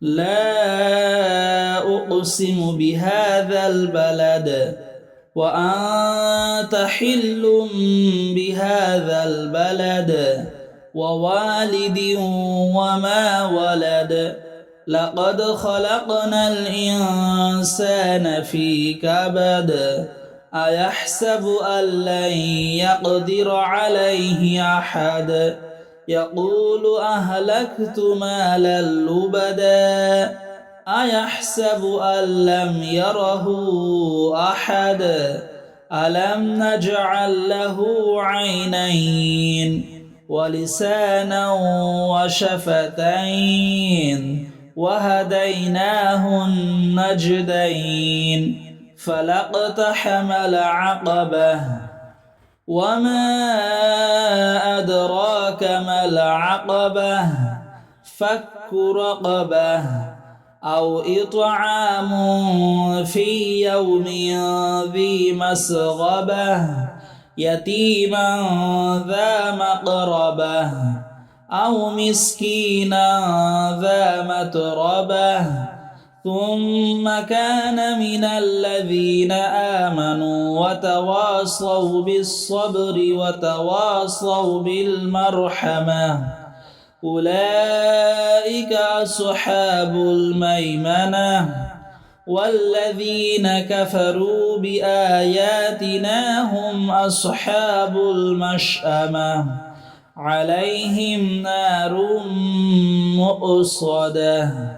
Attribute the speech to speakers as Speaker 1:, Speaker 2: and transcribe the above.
Speaker 1: لا أقسم بهذا البلد وأنت حل بهذا البلد ووالد وما ولد لقد خلقنا الإنسان في كبد أيحسب أن لن يقدر عليه أحد يقول أهلكت مالا لبدا أيحسب أن لم يره أحد ألم نجعل له عينين ولسانا وشفتين وهديناه النجدين فلاقتحم العقبة وما أدراك ما العقبة فك رقبة أو إطعام في يوم ذي مسغبة يتيما ذا مقربة أو مسكينا ذا متربة ثم كان من الذين آمنوا وتواصوا بالصبر وتواصوا بالمرحمة أولئك أصحاب الميمنة والذين كفروا بآياتنا هم أصحاب المشأمة عليهم نار مؤصدة.